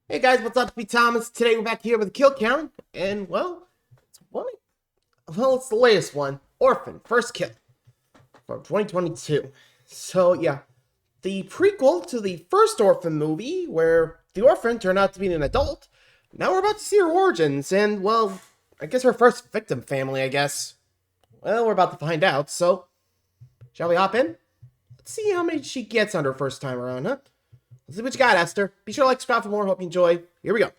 Hey guys, what's up? It's me, Thomas. Today we're back here with a kill count, and it's the latest one, Orphan, first kill from 2022. So yeah, the prequel to the first Orphan movie, where the orphan turned out to be an adult. Now we're about to see her origins, and I guess her first victim family. I guess. Well, we're about to find out. So, shall we hop in? Let's see how many she gets on her first time around, huh? Let's see what you got, Esther. Be sure to like, subscribe for more. Hope you enjoy. Here we go.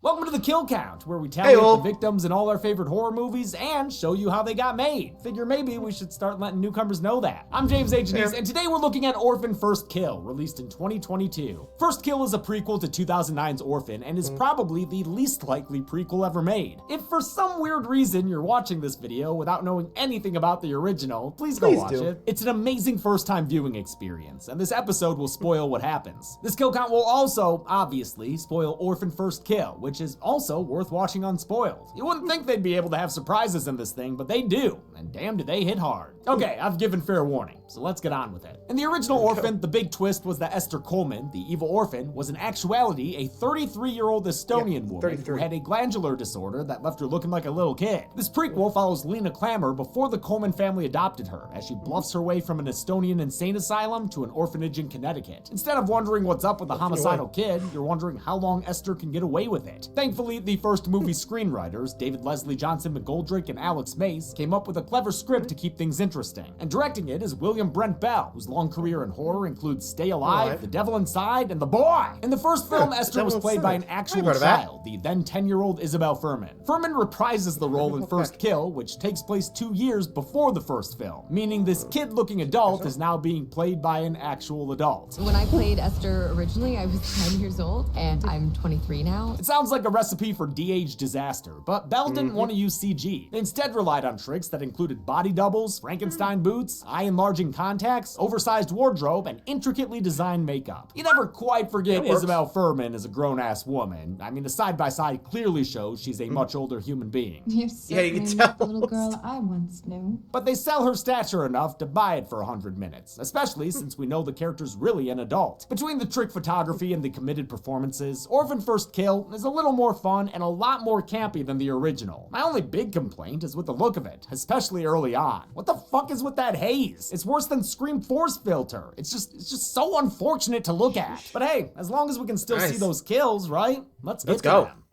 Welcome to the Kill Count, where we tally Hey-o. up the victims in all our favorite horror movies and show you how they got made. Figure maybe we should start letting newcomers know that. I'm James H. Yeah. and today we're looking at Orphan First Kill, released in 2022. First Kill is a prequel to 2009's Orphan and is probably the least likely prequel ever made. If for some weird reason you're watching this video without knowing anything about the original, please go watch do. it. It's an amazing first-time viewing experience, and this episode will spoil what happens. This Kill Count will also, obviously, spoil Orphan First Kill, which is also worth watching unspoiled. You wouldn't think they'd be able to have surprises in this thing, but they do, and damn do they hit hard. Okay, I've given fair warning, so let's get on with it. In the original Orphan, the big twist was that Ester Coleman, the evil orphan, was in actuality a 33-year-old Estonian woman 33. who had a glandular disorder that left her looking like a little kid. This prequel follows Lena Klammer before the Coleman family adopted her, as she bluffs her way from an Estonian insane asylum to an orphanage in Connecticut. Instead of wondering what's up with the homicidal kid, you're wondering how long Ester can get away with it. Thankfully, the first movie screenwriters, David Leslie Johnson McGoldrick and Alex Mace, came up with a clever script to keep things interesting. And directing it is William Brent Bell, whose long career in horror includes Stay Alive, The Devil Inside, and The Boy! In the first film, Esther was played by an actual child, the then 10-year-old Isabel Furman. Furman reprises the role in First Kill, which takes place 2 years before the first film, meaning this kid-looking adult is now being played by an actual adult. When I played Esther originally, I was 9 years old, and I'm 23 now. It sounds like a recipe for de-age disaster, but Bell didn't want to use CG. They instead relied on tricks that included body doubles, Frankenstein boots, eye-enlarging contacts, oversized wardrobe, and intricately designed makeup. You never quite forget Isabel Furman is a grown-ass woman. I mean, the side-by-side clearly shows she's a much older human being. You're you certainly can not tell. the little girl I once knew. But they sell her stature enough to buy it for 100 minutes, especially since we know the character's really an adult. Between the trick photography and the committed performances, Orphan First Kill is a little more fun and a lot more campy than the original. My only big complaint is with the look of it, especially early on. What the fuck is with that haze? It's worse than Scream 4's filter. It's just so unfortunate to look at. But hey, as long as we can still see those kills, right? Let's get to go. them.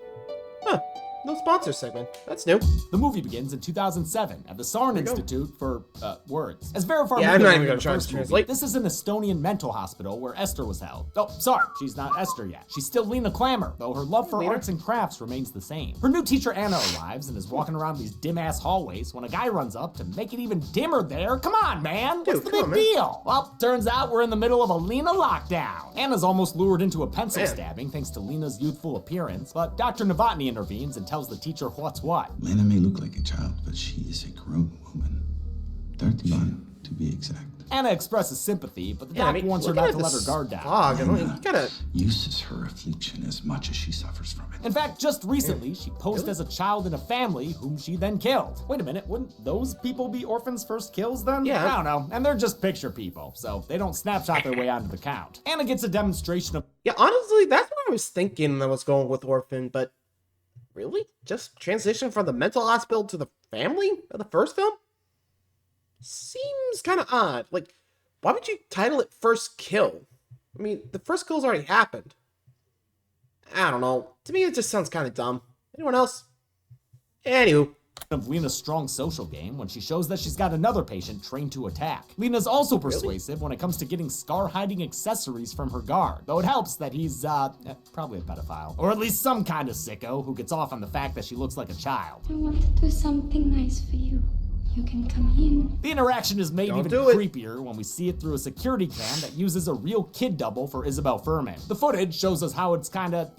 Huh. No sponsor segment. That's new. The movie begins in 2007 at the Sarn Institute for Words. As Vera Farmiga Yeah, I'm not even learned in gonna the try to first movie, translate. this is an Estonian mental hospital where Esther was held. Oh, sorry, she's not Esther yet. She's still Lena Klammer, though her love for arts and crafts remains the same. Her new teacher Anna arrives and is walking around these dim-ass hallways when a guy runs up to make it even dimmer there. Come on, man, what's the big deal? Well, turns out we're in the middle of a Lena lockdown. Anna's almost lured into a pencil stabbing thanks to Lena's youthful appearance, but Dr. Novotny intervenes and tells the teacher what's what. Lena may look like a child, but she is a grown woman. 31, to be exact. Anna expresses sympathy, but the doctor wants her not to let her guard down. Fog. You gotta. Uses her affliction as much as she suffers from it. In fact, just recently, she posed as a child in a family whom she then killed. Wait a minute, wouldn't those people be Orphan's first kills then? Yeah. I don't know, and they're just picture people, so they don't snapshot their way onto the count. Anna gets a demonstration of Yeah, honestly, that's what I was thinking I was going with Orphan, but really? Just transition from the mental hospital to the family of the first film? Seems kind of odd. Like, why would you title it First Kill? I mean, the first kill's already happened. I don't know. To me, it just sounds kind of dumb. Anyone else? Anywho. Lena's strong social game when she shows that she's got another patient trained to attack. Lena's also persuasive when it comes to getting scar-hiding accessories from her guard, though it helps that he's, probably a pedophile. Or at least some kind of sicko who gets off on the fact that she looks like a child. I want to do something nice for you. You can come in. The interaction is made even do it. creepier when we see it through a security cam that uses a real kid double for Isabel Furman. The footage shows us how it's kinda,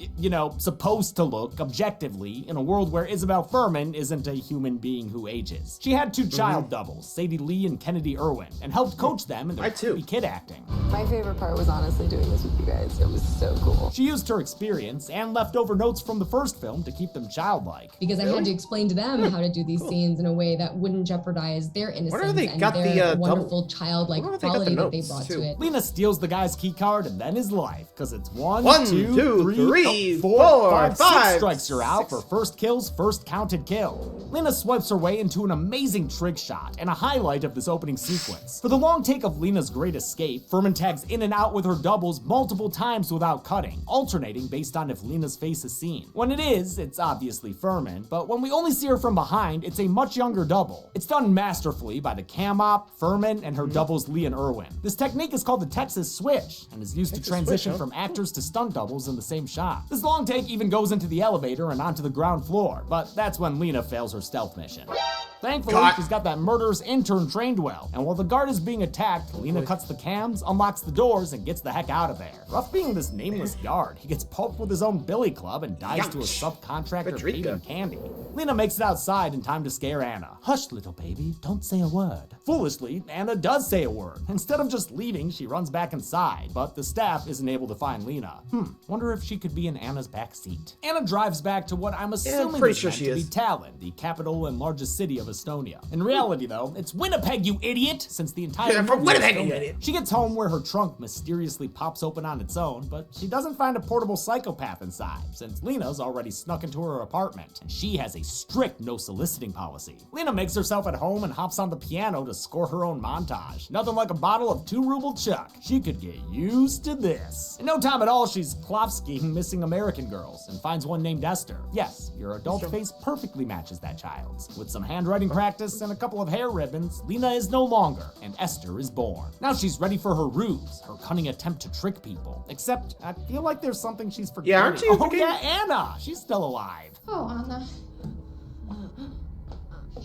supposed to look objectively in a world where Isabel Furman isn't a human being who ages. She had two child doubles, Sadie Lee and Kennedy Irwin, and helped coach them in their creepy kid acting. My favorite part was honestly doing this with you guys. It was so cool. She used her experience and leftover notes from the first film to keep them childlike. Because I had to explain to them how to do these scenes in a way that wouldn't jeopardize their innocence they and got their the, wonderful childlike wonder if they got the quality that they notes, brought too. to it. Lena steals the guy's key card and then his life, because it's one, Two, two, three, three, four, five, five, six strikes her out six. for first kills, first counted kill. Lena swipes her way into an amazing trick shot and a highlight of this opening sequence. For the long take of Lena's great escape, Furman tags in and out with her doubles multiple times without cutting, alternating based on if Lena's face is seen. When it is, it's obviously Furman, but when we only see her from behind, it's a much younger double. It's done masterfully by the cam op, Furman, and her doubles Lee and Irwin. This technique is called the Texas switch and is used to transition from actors to stunt doubles in the same shot. This long take even goes into the elevator and onto the ground floor, but that's when Lena fails her stealth mission. Thankfully, she's got that murderous intern trained well, and while the guard is being attacked, Lena cuts the cams, unlocks the doors, and gets the heck out of there. Rough being this nameless guard, he gets pulped with his own billy club and dies to a subcontractor paid in candy. Lena makes it outside in time to scare Anna. Hush, little baby, don't say a word. Foolishly, Anna does say a word. Instead of just leaving, she runs back inside, but the staff isn't able to find Lena. Wonder if she could be in Anna's back seat. Anna drives back to what I'm assuming pretty is sure meant she to is. be Tallinn, the capital and largest city of Estonia. In reality, though, it's Winnipeg, you idiot! Since the entire Yeah, from movie is Winnipeg, you filmed idiot. there. She gets home where her trunk mysteriously pops open on its own, but she doesn't find a portable psychopath inside, since Lena's already snuck into her apartment, and she has a strict no soliciting policy. Lena makes herself at home and hops on the piano to score her own montage. Nothing like a bottle of 2-ruble Chuck. She could get used to this. In no time at all, she's Klopskiing missing American girls and finds one named Esther. Yes, your adult face perfectly matches that child's. With some handwriting practice and a couple of hair ribbons, Lena is no longer, and Esther is born. Now she's ready for her ruse, her cunning attempt to trick people. Except, I feel like there's something she's forgetting. Yeah, aren't you Oh forgetting- yeah, Anna! She's still alive. Oh, Anna.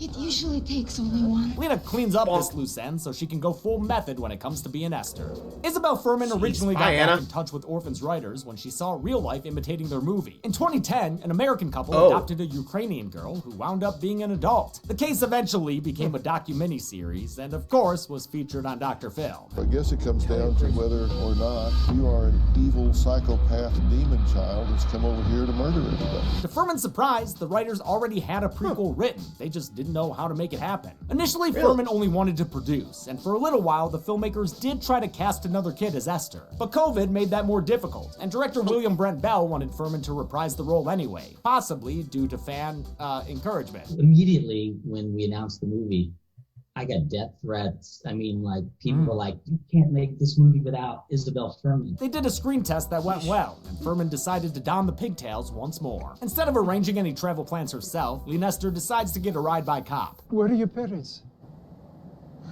It usually takes only one. Lena cleans up this loose end so she can go full method when it comes to being Esther. Isabel Furman originally got bye, back Anna. in touch with Orphan's writers when she saw real life imitating their movie. In 2010, an American couple Oh. adopted a Ukrainian girl who wound up being an adult. The case eventually became a docu-mini series and of course was featured on Dr. Phil. I guess it comes down to whether or not you are an evil psychopath demon child that's come over here to murder everybody. To Furman's surprise, the writers already had a prequel written. They just didn't know how to make it happen. Initially, Furman only wanted to produce, and for a little while, the filmmakers did try to cast another kid as Esther. But COVID made that more difficult, and director William Brent Bell wanted Furman to reprise the role anyway, possibly due to fan encouragement. Immediately when we announced the movie, I got death threats. I mean, like, people were like, you can't make this movie without Isabel Furman. They did a screen test that went well, and Furman decided to don the pigtails once more. Instead of arranging any travel plans herself, Ester decides to get a ride by cop. Where are your parents?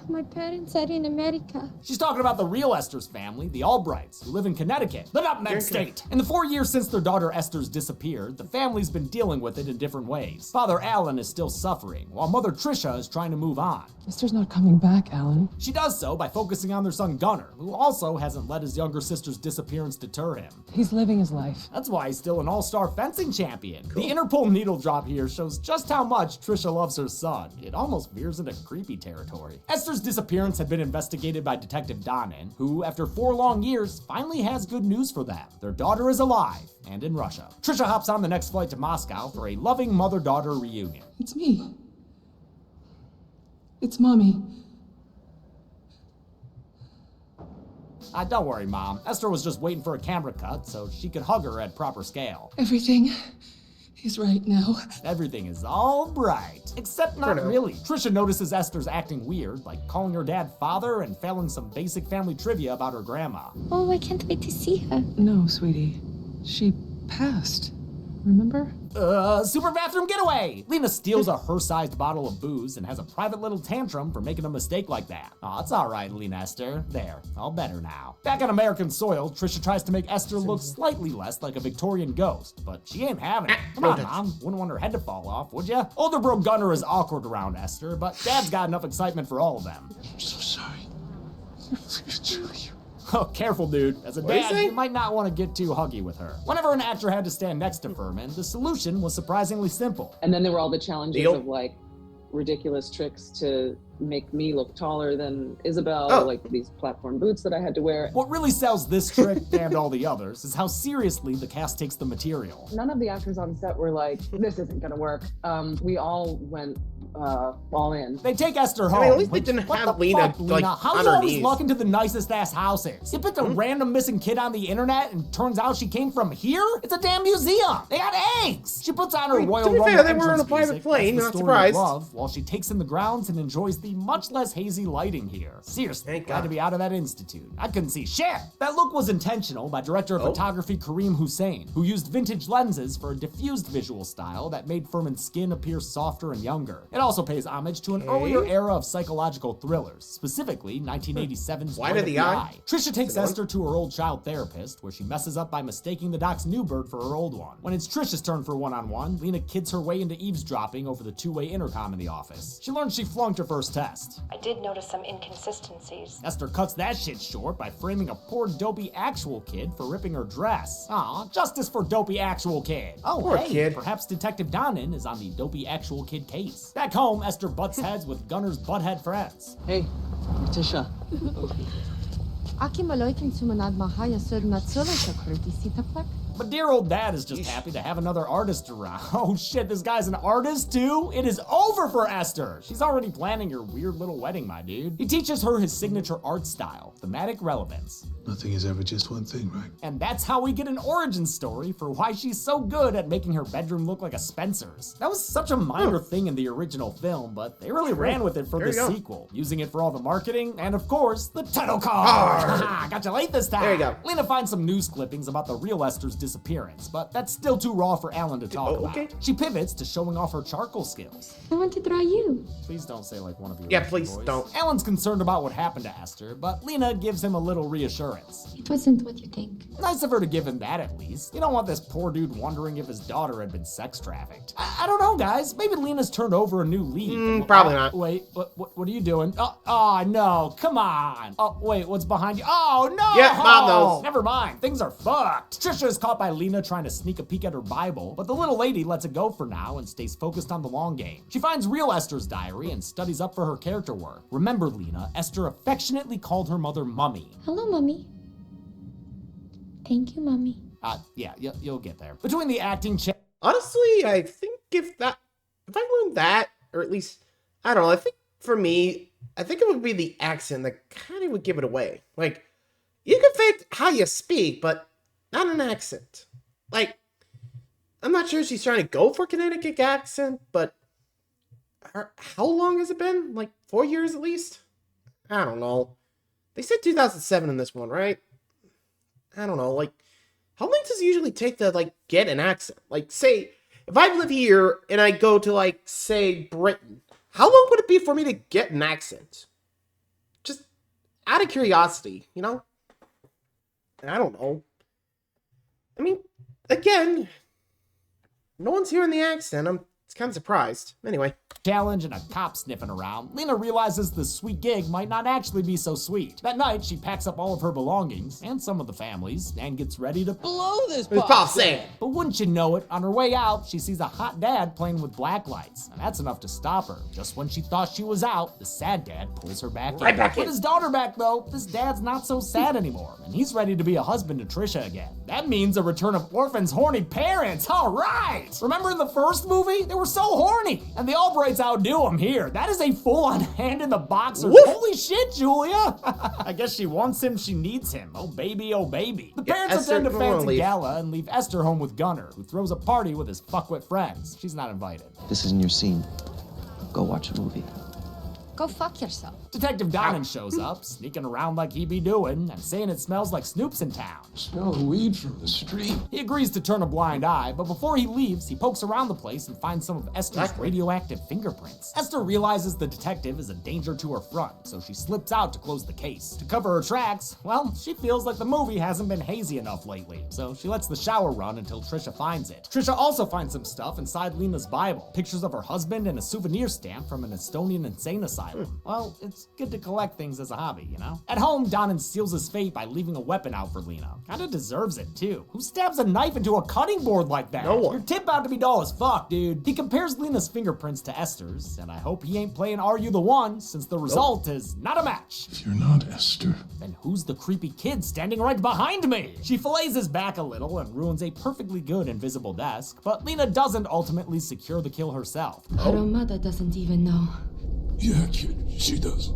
My parents are in America. She's talking about the real Esther's family, the Albrights, who live in Connecticut, the nutmeg state. In the 4 years since their daughter Esther's disappeared, the family's been dealing with it in different ways. Father Alan is still suffering, while Mother Tricia is trying to move on. Esther's not coming back, Alan. She does so by focusing on their son Gunnar, who also hasn't let his younger sister's disappearance deter him. He's living his life. That's why he's still an all-star fencing champion. The Interpol needle drop here shows just how much Tricia loves her son. It almost veers into creepy territory. Esther's disappearance had been investigated by Detective Donin, who, after 4 long years, finally has good news for them. Their daughter is alive, and in Russia. Tricia hops on the next flight to Moscow for a loving mother-daughter reunion. It's me. It's Mommy. Don't worry, Mom. Esther was just waiting for a camera cut so she could hug her at proper scale. Everything is right now. Everything is all bright. Except not really. Tricia notices Esther's acting weird, like calling her dad father and failing some basic family trivia about her grandma. Oh, I can't wait to see her. No, sweetie. She passed. Remember? Super bathroom getaway! Lena steals a her-sized bottle of booze and has a private little tantrum for making a mistake like that. Aw, it's alright, Lena Ester. There, all better now. Back on American soil, Tricia tries to make Esther look slightly less like a Victorian ghost, but she ain't having it. Come on, Mom. Wouldn't want her head to fall off, would ya? Older bro Gunnar is awkward around Esther, but Dad's got enough excitement for all of them. I'm so sorry. Oh, careful, dude. As a dad, you might not want to get too huggy with her. Whenever an actor had to stand next to Furman, the solution was surprisingly simple. And then there were all the challenges of like, ridiculous tricks to make me look taller than Isabel, Oh. like these platform boots that I had to wear. What really sells this trick and all the others is how seriously the cast takes the material. None of the actors on set were like, this isn't gonna work. We all went all in. They take Esther home. I mean, at least they which- didn't what have the Lena, fuck, like, How on you her always knees? luck into the nicest ass houses? You picked a random missing kid on the internet and turns out she came from here? It's a damn museum. They got eggs. She puts on her I mean, Royal to be Rumble fair, they were on a entrance private music. plane, That's not the story of surprised. love, while she takes in the grounds and enjoys the much less hazy lighting here. Seriously, Thank glad God. to be out of that institute. I couldn't see shit. That look was intentional by director of Oh. photography Kareem Hussein, who used vintage lenses for a diffused visual style that made Furman's skin appear softer and younger. It also pays homage to an earlier era of psychological thrillers, specifically 1987's White Light of the Eye. Trisha takes Good one. Esther to her old child therapist, where she messes up by mistaking the doc's new bird for her old one. When it's Trisha's turn for one-on-one, Lena kids her way into eavesdropping over the two-way intercom in the office. She learns she flunked her first test. I did notice some inconsistencies. Esther cuts that shit short by framing a poor dopey actual kid for ripping her dress. Aw, justice for dopey actual kid. Oh, Poor hey, kid. perhaps Detective Donnan is on the dopey actual kid case. Back home, Esther butts heads with Gunner's butthead friends. Hey, Tisha. Aki maloikin sumanad mahaya sud natsula shakurti sitaplek. But dear old dad is just happy to have another artist around. Oh shit, this guy's an artist too? It is over for Esther! She's already planning her weird little wedding, my dude. He teaches her his signature art style, thematic relevance. Nothing is ever just one thing, right? And that's how we get an origin story for why she's so good at making her bedroom look like a Spencer's. That was such a minor thing in the original film, but they really ran with it for There this you go. sequel, using it for all the marketing and, of course, the title card. Haha, got you late this time. There you go. Lena finds some news clippings about the real Esther's disappearance, but that's still too raw for Alan to talk about. okay. She pivots to showing off her charcoal skills. I want to draw you. Please don't say like one of your Yeah, Russian please boys. don't. Alan's concerned about what happened to Esther, but Lena gives him a little reassurance. It wasn't what you think. Nice of her to give him that at least. You don't want this poor dude wondering if his daughter had been sex trafficked. I don't know, guys. Maybe Lena's turned over a new leaf. Probably not. Wait, what are you doing? Oh, no, come on. Oh, wait, what's behind you? Oh, no! Yeah, Mom knows. Never mind, things are fucked. Trisha is caught by Lena trying to sneak a peek at her Bible, but the little lady lets it go for now and stays focused on the long game. She finds real Esther's diary and studies up for her character work. Remember, Lena, Esther affectionately called her mother Mummy. Hello, Mommy. Thank you, Mommy. Yeah, you'll get there. Between the acting Honestly, I think if I learned that, or at least, I don't know, I think for me, I think it would be the accent that kind of would give it away. Like, you can fake how you speak, but not an accent. Like, I'm not sure if she's trying to go for Connecticut accent, but how long has it been? Like 4 years at least? I don't know. They said 2007 in this one, right? I don't know, like, how long does it usually take to, like, get an accent? Like, say, if I live here and I go to, like, say, Britain, how long would it be for me to get an accent? Just out of curiosity, you know? I don't know. I mean, again, no one's hearing the accent. I'm kind of surprised. Anyway. challenge and a cop sniffing around, Lena realizes the sweet gig might not actually be so sweet. That night, she packs up all of her belongings, and some of the family's, and gets ready to Blow this Who's Pop saying? But wouldn't you know it, on her way out, she sees a hot dad playing with black lights, and that's enough to stop her. Just when she thought she was out, the sad dad pulls her back Right in. back in. With his daughter back though, this dad's not so sad anymore, and he's ready to be a husband to Trisha again. That means a return of Orphan's horny parents, alright! Remember in the first movie? They were so horny, and the Albrights outdo them here. That is a full-on hand in the boxer. Woof. Holy shit, Julia! I guess she wants him, she needs him. Oh baby, oh baby. The Yeah, parents Esther, attend a we wanna fancy leave. gala and leave Esther home with Gunner, who throws a party with his fuckwit friends. She's not invited. This isn't your scene. Go watch a movie. Go fuck yourself. Detective Donnan shows up, sneaking around like he be doing, and saying it smells like Snoop's in town. Smell the weed from the street. He agrees to turn a blind eye, but before he leaves, he pokes around the place and finds some of Esther's radioactive fingerprints. Esther realizes the detective is a danger to her front, so she slips out to close the case. To cover her tracks, well, she feels like the movie hasn't been hazy enough lately, so she lets the shower run until Trisha finds it. Trisha also finds some stuff inside Lena's Bible, pictures of her husband and a souvenir stamp from an Estonian insane asylum. asylum. Well, it's good to collect things as a hobby, you know? At home, Donnan seals his fate by leaving a weapon out for Lena. Kinda deserves it, too. Who stabs a knife into a cutting board like that? No one. Your tip out to be dull as fuck, dude. He compares Lena's fingerprints to Esther's, and I hope he ain't playing Are You the One, since the result is not a match. If you're not Esther, Then who's the creepy kid standing right behind me? She fillets his back a little and ruins a perfectly good invisible desk, but Lena doesn't ultimately secure the kill herself. Her own mother doesn't even know. yeah, kid, she does.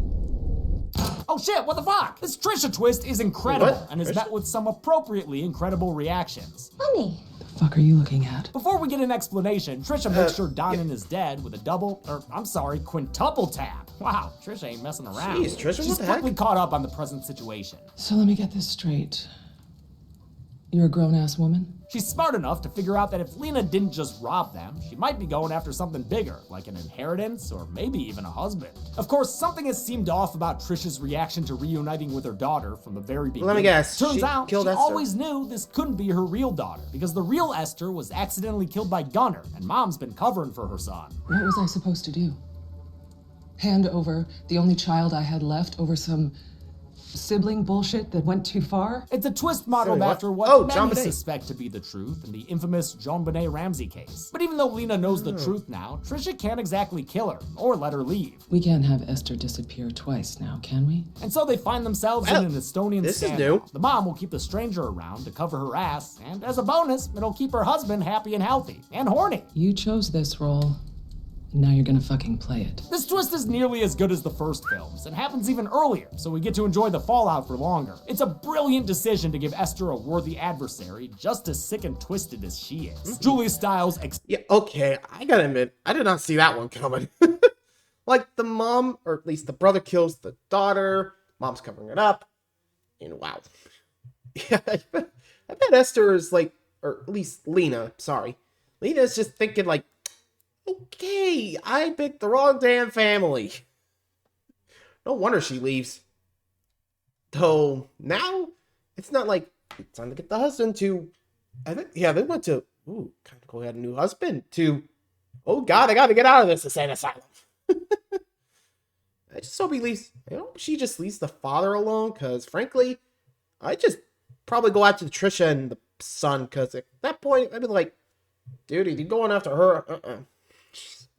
Oh shit, what the fuck? This Trisha twist is incredible What? and is met with some appropriately incredible reactions. Honey. The fuck are you looking at? Before we get an explanation, Trisha makes sure Donnan is dead with a quintuple tap. Wow, Trisha ain't messing around. Jeez, Trisha, She's what the heck? quickly caught up on the present situation. So let me get this straight. You're a grown-ass woman? She's smart enough to figure out that if Lena didn't just rob them, she might be going after something bigger, like an inheritance or maybe even a husband. Of course, something has seemed off about Trisha's reaction to reuniting with her daughter from the very beginning. Let me guess, Turns she out killed she Esther? always knew this couldn't be her real daughter, because the real Esther was accidentally killed by Gunnar, and Mom's been covering for her son. What was I supposed to do? Hand over the only child I had left over some sibling bullshit that went too far? It's a twist modeled Sorry, what? after what Oh, many JonBenet. suspect to be the truth in the infamous JonBenet Ramsey case. But even though Lena knows the truth now, Trisha can't exactly kill her or let her leave. We can't have Esther disappear twice now, can we? And so they find themselves Well, in an Estonian this is standoff. new. The mom will keep the stranger around to cover her ass, and as a bonus, it'll keep her husband happy and healthy, and horny. You chose this role, and now you're gonna fucking play it. This twist is nearly as good as the first films, and happens even earlier, so we get to enjoy the fallout for longer. It's a brilliant decision to give Esther a worthy adversary, just as sick and twisted as she is. Julie Stiles Yeah, okay, I gotta admit, I did not see that one coming. Like, the mom, or at least the brother kills the daughter, mom's covering it up, and wow. Yeah, I bet Esther is like, or at least Lena, sorry. Lena's just thinking like, okay, I picked the wrong damn family. No wonder she leaves. Though, now, it's not like, it's time to get the husband to, I think, yeah, they went to, ooh, kind of cool, had a new husband, to, oh god, I gotta get out of this insane asylum. I just hope he leaves, she just leaves the father alone, because frankly, I just probably go after Trisha and the son, because at that point, I'd be like, dude, you going after her?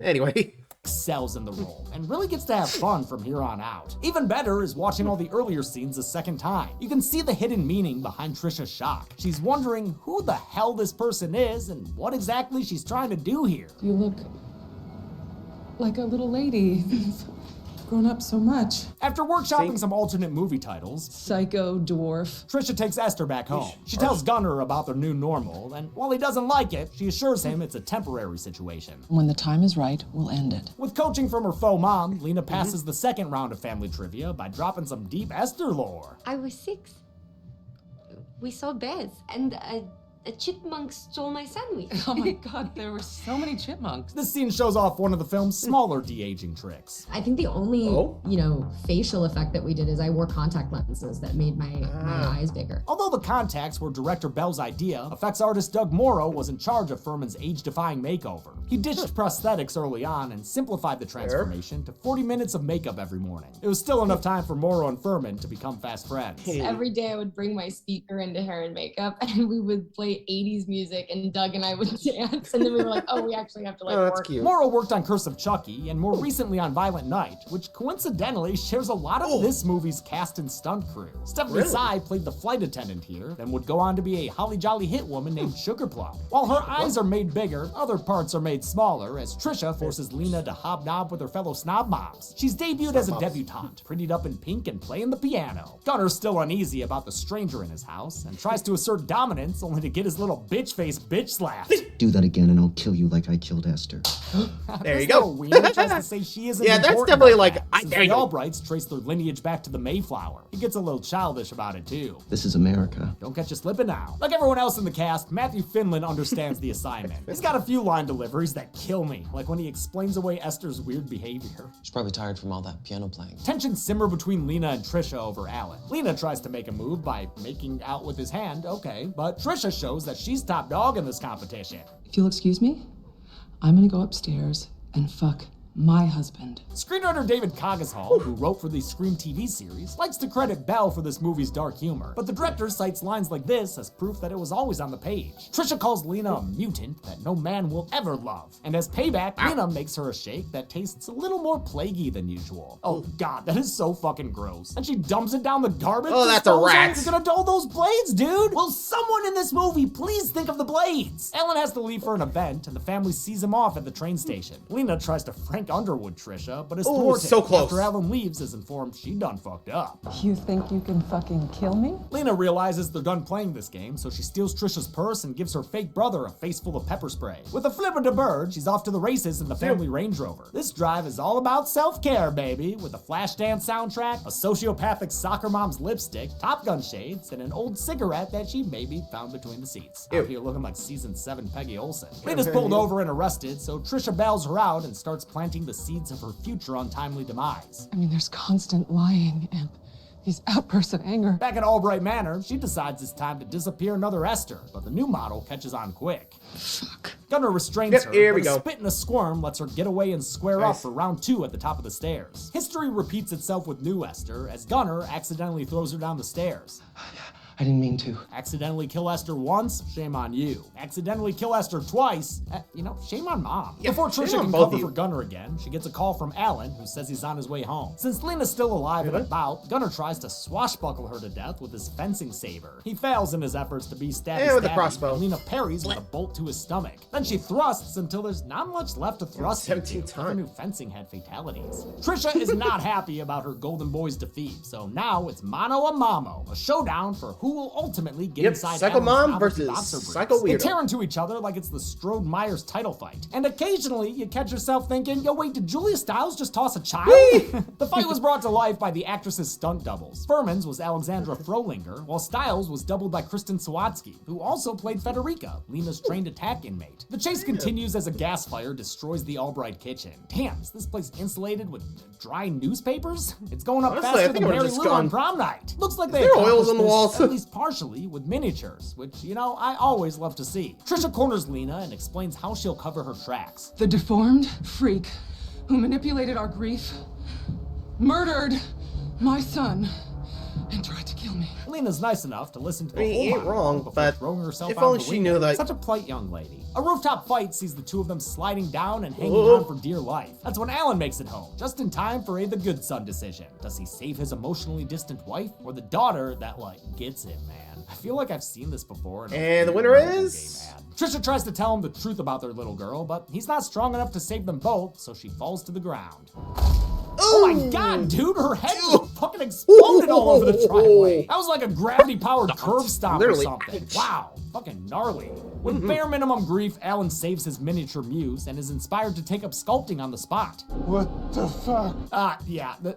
Anyway. excels in the role and really gets to have fun from here on out. Even better is watching all the earlier scenes a second time. You can see the hidden meaning behind Trisha's shock. She's wondering who the hell this person is and what exactly she's trying to do here. You look like a little lady. Grown up so much. After workshopping some alternate movie titles, Psycho dwarf. Trisha takes Esther back home. She tells Gunnar about their new normal, and while he doesn't like it, she assures him it's a temporary situation. When the time is right, we'll end it. With coaching from her faux mom, Lena passes the second round of family trivia by dropping some deep Esther lore. I was 6. We saw bears, and a chipmunk stole my sandwich. Oh my god, there were so many chipmunks. This scene shows off one of the film's smaller de-aging tricks. I think the only, facial effect that we did is I wore contact lenses that made my eyes bigger. Although the contacts were director Bell's idea, effects artist Doug Morrow was in charge of Furman's age-defying makeover. He ditched prosthetics early on and simplified the transformation to 40 minutes of makeup every morning. It was still enough time for Morrow and Furman to become fast friends. Every day I would bring my speaker into hair and makeup and we would play 80s music and Doug and I would dance, and then we were like, oh, we actually have to work. Morrow worked on Curse of Chucky and more recently on Violent Night, which coincidentally shares a lot of this movie's cast and stunt crew. Stephanie Sy played the flight attendant here, then would go on to be a Holly Jolly hit woman named Sugar Plum. While her eyes are made bigger, other parts are made smaller as Trisha forces Lena to hobnob with her fellow snob moms. She's debuted as a debutante, prettied up in pink and playing the piano. Gunner's still uneasy about the stranger in his house and tries to assert dominance only to get his little bitch face bitch slapped. Do that again and I'll kill you like I killed Esther. There you go. Wiener tries to say she isn't Yeah, that's important definitely like like, that, since the Albrights trace their lineage back to the Mayflower. He gets a little childish about it too. This is America. Don't catch you slipping now. Like everyone else in the cast, Matthew Finlan understands the assignment. He's got a few line deliveries that kill me, like when he explains away Esther's weird behavior. She's probably tired from all that piano playing. Tensions simmer between Lena and Trisha over Alan. Lena tries to make a move by making out with his hand, okay, but Trisha shows that she's top dog in this competition. If you'll excuse me, I'm gonna go upstairs and fuck my husband. Screenwriter David Coggeshall, who wrote for the Scream TV series, likes to credit Bell for this movie's dark humor, but the director cites lines like this as proof that it was always on the page. Trisha calls Lena a mutant that no man will ever love, and as payback, Lena makes her a shake that tastes a little more plaguey than usual. Oh god, that is so fucking gross. And she dumps it down the garbage. Oh, that's a rat. You're gonna dull those blades, dude! Will someone in this movie please think of the blades? Ellen has to leave for an event, and the family sees him off at the train station. Lena tries to Frank Underwood Trisha, but is thwarted so close. after Ellen leaves is informed she done fucked up. You think you can fucking kill me? Lena realizes they're done playing this game, so she steals Trisha's purse and gives her fake brother a face full of pepper spray. With a flip of the bird, she's off to the races in the family Range Rover. This drive is all about self-care, baby, with a Flashdance soundtrack, a sociopathic soccer mom's lipstick, Top Gun shades, and an old cigarette that she maybe found between the seats. Out here looking like season 7 Peggy Olson. Lena's pulled over and arrested, so Trisha bails her out and starts planting the seeds of her future untimely demise. I mean, there's constant lying and these outbursts of anger. Back at Albright Manor, she decides it's time to disappear another Esther, but the new model catches on quick. Fuck. Gunnar restrains her, here but we a go. spit and a squirm lets her get away and square up for round 2 at the top of the stairs. History repeats itself with new Esther, as Gunnar accidentally throws her down the stairs. I didn't mean to. Accidentally kill Esther once? Shame on you. Accidentally kill Esther twice? Shame on mom. Yeah, Before shame Trisha on can both cover of you. for Gunnar again, she gets a call from Alan, who says he's on his way home. Since Lena's still alive and about, Gunnar tries to swashbuckle her to death with his fencing saber. He fails in his efforts to be stabby with the crossbow. and Lena parries with a bolt to his stomach. Then she thrusts until there's not much left to thrust 17 into. times. Never knew fencing had fatalities. Trisha is not happy about her Golden Boy's defeat, so now it's mano a mamo, a showdown for who will ultimately get inside Psycho Alan's Mom novelty versus boxer briefs. Psycho They Weirdo. tear into each other like it's the Strode-Myers title fight. And occasionally, you catch yourself thinking, yo wait, did Julia Stiles just toss a child? The fight was brought to life by the actress's stunt doubles. Furman's was Alexandra Frolinger, while Stiles was doubled by Kristen Sawatsky, who also played Federica, Lena's trained attack inmate. The chase continues as a gas fire destroys the Albright kitchen. Damn, is this place insulated with dry newspapers? It's going up Honestly, I faster think than I would've Mary just Lou on gone- prom night. Looks like they There are oils accomplished on the this, walls. at least partially, with miniatures, which, I always love to see. Trisha corners Lena and explains how she'll cover her tracks. The deformed freak who manipulated our grief, murdered my son, and tried to kill me. Lena's nice enough to listen to the I mean, whole he ain't monologue wrong, before but throwing herself if out only the she window. knew that- Such a polite young lady. A rooftop fight sees the two of them sliding down and hanging Whoa. on for dear life. That's when Alan makes it home, just in time for the good son decision. Does he save his emotionally distant wife or the daughter that, gets him, man? I feel like I've seen this before. And the winner is... Trisha tries to tell him the truth about their little girl, but he's not strong enough to save them both, so she falls to the ground. Oh my god, dude, her head just fucking exploded all over the driveway. That was like a gravity-powered curb stomp Literally. or something. Wow, fucking gnarly. With bare minimum grief, Alan saves his miniature muse and is inspired to take up sculpting on the spot. What the fuck?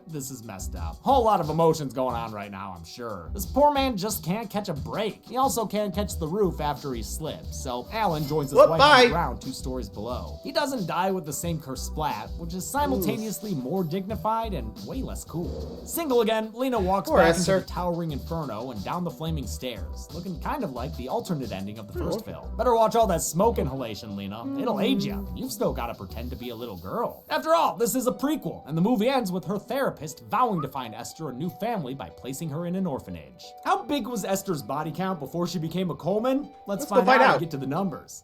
This is messed up. Whole lot of emotions going on right now, I'm sure. This poor man just can't catch a break. He also can't catch the roof after he slips, so Alan joins his wife on bye. the ground 2 stories below. He doesn't die with the same curse splat, which is simultaneously more dignified and way less cool. Single again, Lena walks Poor back Esther. into the towering inferno and down the flaming stairs, looking kind of like the alternate ending of the first film. Better watch all that smoke inhalation, Lena. It'll age you. You've still got to pretend to be a little girl. After all, this is a prequel, and the movie ends with her therapist vowing to find Esther a new family by placing her in an orphanage. How big was Esther's body count before she became a Coleman? Let's go find find out out. and get to the numbers.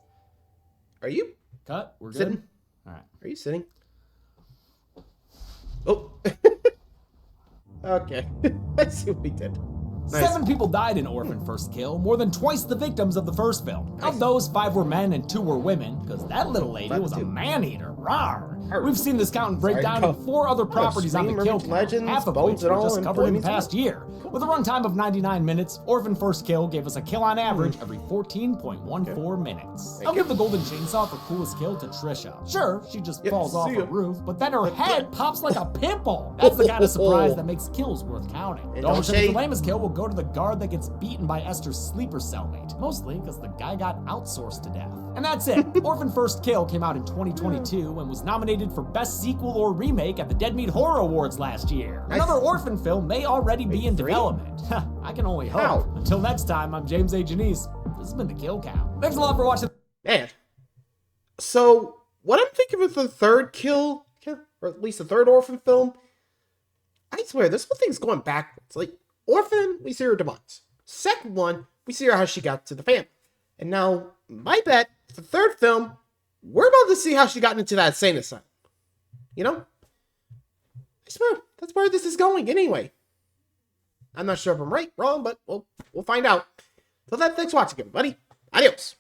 Are you Cut. We're good. sitting? All right. Are you sitting? Oh. Okay. I see what we did. Nice. 7 people died in Orphan First Kill, more than twice the victims of the first film. Of those, 5 were men and 2 were women, because that little lady was a man-eater. Rawr. We've seen this count break down in 4 other properties on the Scream, kill Urban count, Legends, half of Bones which and were All, just and covered in the Boy Meets past year. With a runtime of 99 minutes, Orphan First Kill gave us a kill on average every 14.14 minutes. I'll give the Golden Chainsaw for coolest kill to Trisha. Sure, she just falls off see a ya. roof, but then her head pops like a pimple. That's the kind of surprise that makes kills worth counting. And Don't don't say the shade. lamest kill will go to the guard that gets beaten by Esther's sleeper cellmate, mostly because the guy got outsourced to death. And that's it. Orphan First Kill came out in 2022 and was nominated for Best Sequel or Remake at the Dead Meat Horror Awards last year. Another Orphan film may already be in development. I can only hope. How? Until next time, I'm James A. Janice. This has been The Kill Count. Thanks a lot for watching. Man. So, what I'm thinking with the third kill or at least the third Orphan film, I swear, this whole thing's going backwards. Like, Orphan, we see her demise. Second one, we see her how she got to the family. And now, my bet, the third film, we're about to see how she got into that insane asylum. You know? I swear, that's where this is going anyway. I'm not sure if I'm right, wrong, but we'll find out. Till then, thanks for watching, everybody. Adios.